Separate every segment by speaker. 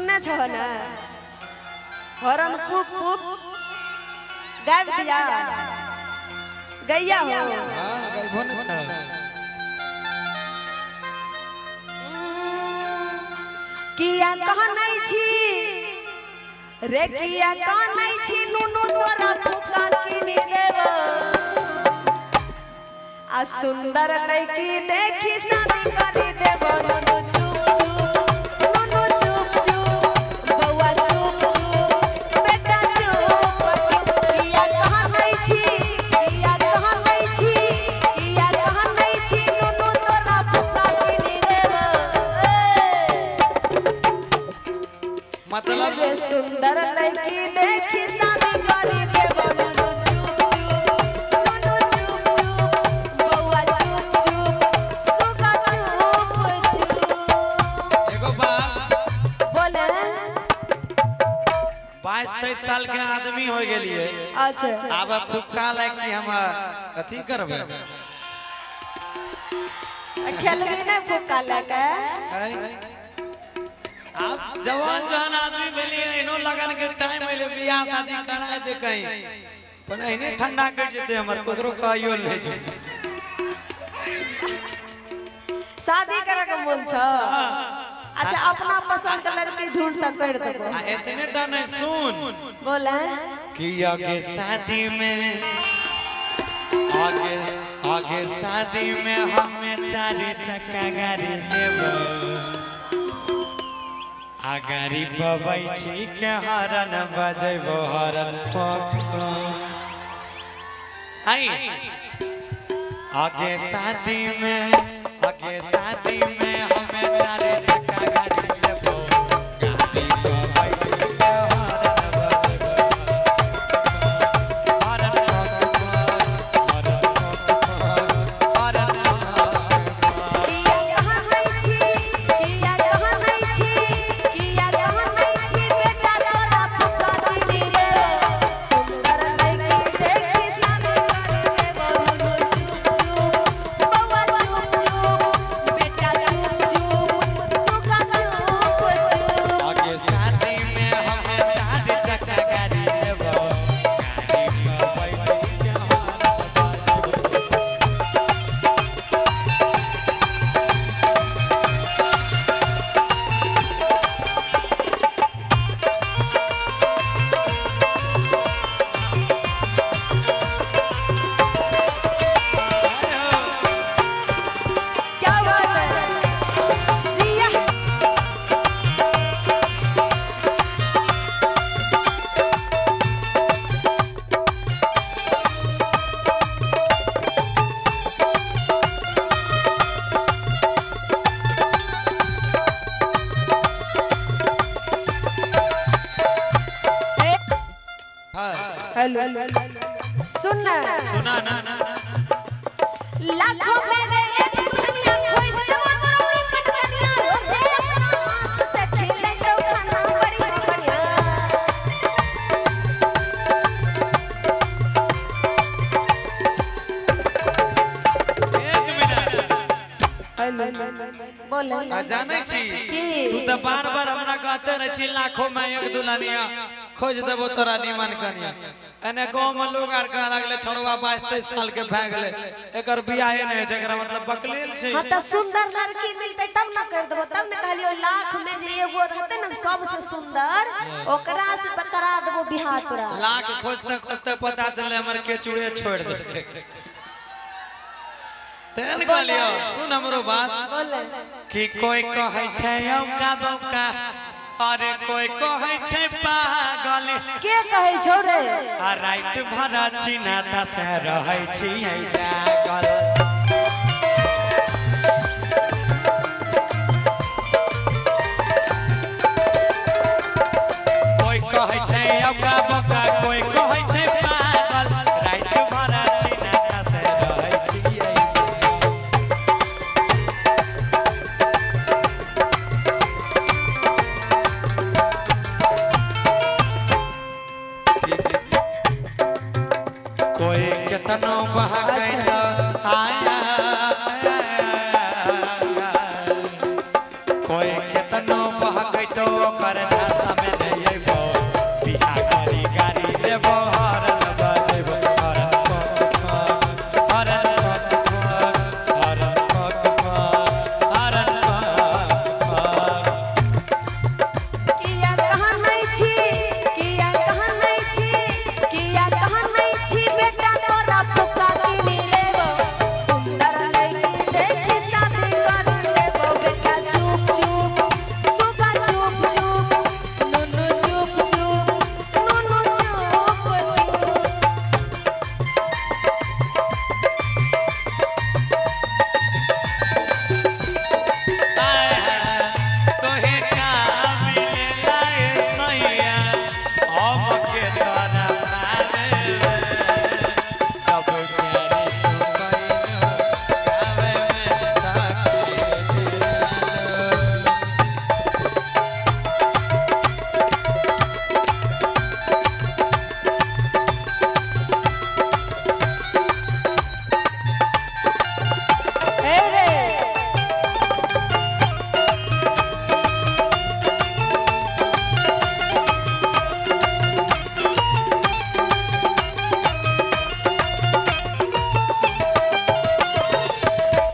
Speaker 1: सुनने छो ना हॉर्न पुक पुक गाय दिया गैया हो
Speaker 2: हां गइबो न त
Speaker 1: किया कहनै छी रे किया कहनै छी नुनु तोरा फुका किनी देबो आ सुंदर लड़की देखी शादी करी देबो नुनु चुप चुप बउआ चुप चुप बेटा चुप चुप किया कहनै छी नुनु तोरा फुका किनी देबो
Speaker 2: मतलब
Speaker 1: सुंदर लड़की देखी शादी करी देबो नुनु चुप चुप बउआ चुप चुप सुगा चुप चुप
Speaker 2: एगो बात
Speaker 1: बोले
Speaker 2: 22-23 साल के आदमी हो गेलिए
Speaker 1: अच्छा
Speaker 2: अब फुक्का लायक कि हम अथी करबे
Speaker 1: खेलबी नहीं फुक्का लेके
Speaker 2: आप जवान जहान आदमी भेलिए इनो लगन के टाइम में बियाह शादी कराए दे कहीं पर इने ठंडा कर जेते हमर कोकरो कहियो ले जे
Speaker 1: शादी करे के मन छ अच्छा अपना पसंद के लड़की ढूंढ तक कर देबो
Speaker 2: इतने तो नहीं सुन
Speaker 1: बोले
Speaker 2: कि आगे शादी में आगे शादी में हमें 4 चक्का गाड़ी लेबो आ गाड़ी पर बैठी के हरन बजेबो हरन आई आगे शादी में हमें 4 चक्का गाड़ी लेबो गाड़ी पर बैठी के हरन बजेबो हरन
Speaker 1: बेटा तोरा फुका किनी देबो सुंदर लड़की देखी शादी करी देबो नुनु चुप चुप बउआ चुप चुप बेटा चुप चुप सुगा चुप चुप
Speaker 2: आगे शादी में हमें 4 चक्का गाड़ी लेबो गाड़ी पर बैठी के हरन बजेबो
Speaker 1: क्या बात है जिया हेलो सुनना
Speaker 2: सुना ना
Speaker 1: लाखों में रे एक दुनिया खोज देबो तोरा कटकनिया रोजे अपना हाथ से खेले तो खाना बड़ी बढ़िया
Speaker 2: एक मिनट
Speaker 1: बोले
Speaker 2: जाने छी
Speaker 1: की?
Speaker 2: तू तो बार-बार हमरा कहते रह छी लाखों में एक दुल्हनिया खोज देबो तोरा निमन कनिया एने गांव में लोग आर कह लागले छोड़वा 22-23 साल के भ गेले एकर बियाहे नहीं छै एकरा मतलब बकलेल छै
Speaker 1: हां त सुंदर लड़की मिलते तब न कर देबो तब न कहलियो लाख में जे एगो रहते न सबसे सुंदर ओकरा से त करा देबो बियाह तोरा
Speaker 2: लाख खोजते खोजते पता चले हमर के चूड़े छोड़ दे तेन कहलियो सुन हमरो बात
Speaker 1: बोले
Speaker 2: कि कोई कहै छै औका बौका अरे कोई कहै छै पागल
Speaker 1: के कहै छौ रे
Speaker 2: आ रात भर चिन्ता से रहै छी जागल कोई कहै छै औका बौका कोई कहै छै पागल रात भर चिन्ता से रहै छी कोई केतनो बहा गइल केतनो बहकैतो ओकर झांसा में नहीं अइबो बिहा करी गाड़ी लेबो हरन बजेबो हरन पक हरन पक हरन पक
Speaker 1: किया कहाँ नहीं छी किया कहाँ नहीं छी किया कहाँ नहीं छी बेटा तोरा फुका किनी लेबो सुंदर लड़की देखी शादी कर लेबो बेटा चुप चुप सुगा चुप चुप नुनु चुप चुप नुनु चुप चुप
Speaker 2: तोहे का मिलेला ए सैया हम के तोरा मारे जब प्यारी तू कइनो गावे में ताके
Speaker 1: ए रे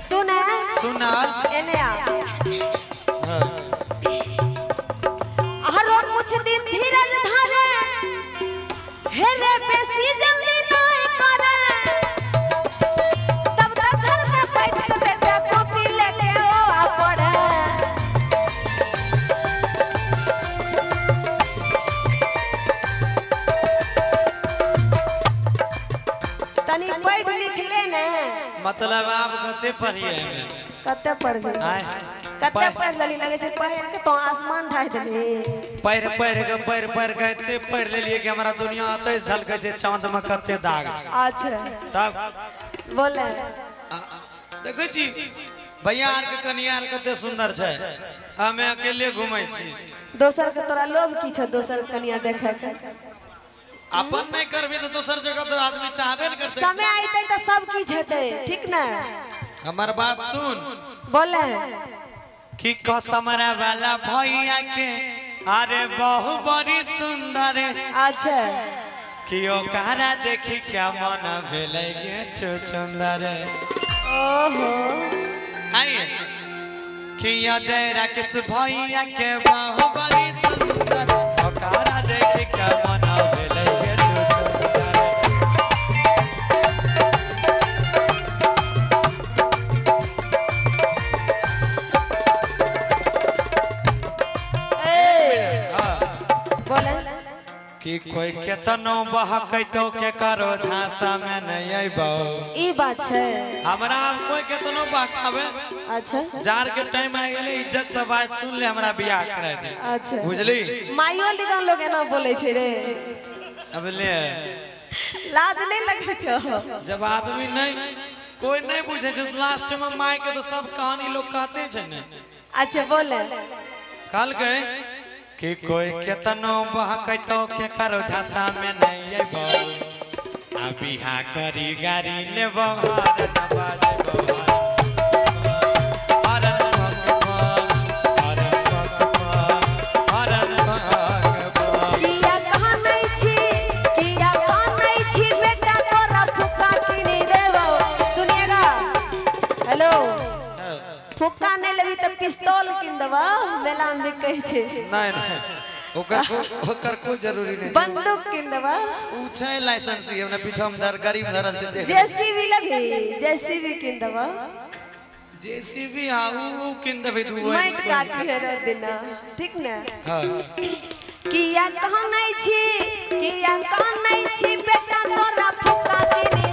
Speaker 1: सुना
Speaker 2: सुना
Speaker 1: एने आ हरो कुछ दिन धीरज धारे हे रे बेसी जल्दी नहीं करे तब तक घर में बैठ के बेटा कॉपी लेके ओ आ पढ़े तनी पढ़ लिख ले ने
Speaker 2: मतलब आप कते पढ़िए में
Speaker 1: कते पढ़ गई
Speaker 2: आय
Speaker 1: कते पढ़ लली लगे छै पढ़ के तो आसमान ढाई देले
Speaker 2: पैर के एते पढ़ लेलिए कि हमारा दुनिया अतै झलकै छै चांद में कते दाग छै
Speaker 1: अच्छा
Speaker 2: तब
Speaker 1: बोले
Speaker 2: देखै छी भैया आर के कनिया आर कते सुंदर छै हमें अकेले घुमै छी
Speaker 1: दोसर के तोरा लोभ की छ दोसर कनिया देखे के
Speaker 2: अपन नहीं करबे तो दोसर जगह तो आदमी चाहबे न करते
Speaker 1: समय आइते तो सब की हेते ठीक ना
Speaker 2: हमार बात सुन
Speaker 1: बोले
Speaker 2: कि कसमरा वाला भैया के अरे बहु बड़ी सुंदर
Speaker 1: अच्छा
Speaker 2: कि ओकरा देखी क्या मन भेलै गे छुछुंदर
Speaker 1: ओहो
Speaker 2: आइए कि अजय राकेश भैया के बहु बड़ी सुंदर ओकरा देखी क्या मन भेलै गे छुछुंदर
Speaker 1: बोले
Speaker 2: कि कोई केतनो बहकैतो के करो झांसा में नहीं अइबो
Speaker 1: ई बात छै
Speaker 2: हमरा कोई केतनो बहकावे
Speaker 1: अच्छा
Speaker 2: जार के टाइम आ गेले इज्जत से बात सुन ले हमरा बियाह करे दे
Speaker 1: अच्छा
Speaker 2: बुझली
Speaker 1: माइयो लिगन लोग एना बोले छै रे
Speaker 2: अब ले
Speaker 1: लाज नहीं लगे छो
Speaker 2: जब आदमी नहीं कोई नहीं बुझे छै लास्ट में माय के तो सब कहानी लोग कहते छै ने
Speaker 1: अच्छा बोले
Speaker 2: कल गए कि कोई केतनो बहकैतो के करो झांसा में नहीं अइबो आ बिहा करी गाड़ी लेबो हरन बजेबो हरन हरन
Speaker 1: किया कहाँ नहीं छी किया कहाँ नहीं छी बेटा तोरा फुक्का किनी देबो सुनिएगा हेलो फुक्का नहीं लेबी तो पिस्तौल किन देबो मेला में बिकै छै
Speaker 2: नहीं ओकर कोई जरूरी नहीं
Speaker 1: बंदूक किन देबो
Speaker 2: उ छै लाइसेंस ये हमने पीछे में धर गरीब धरल छै देख
Speaker 1: जेसीबी लगी जेसीबी किन देबो
Speaker 2: जेसीबी हां उ किन देबे तू
Speaker 1: माइट काटी है रे दिना ठीक ना
Speaker 2: हां
Speaker 1: किया कहाँ नहीं छी किया कहाँ नहीं छी बेटा तोरा फुक्का किनी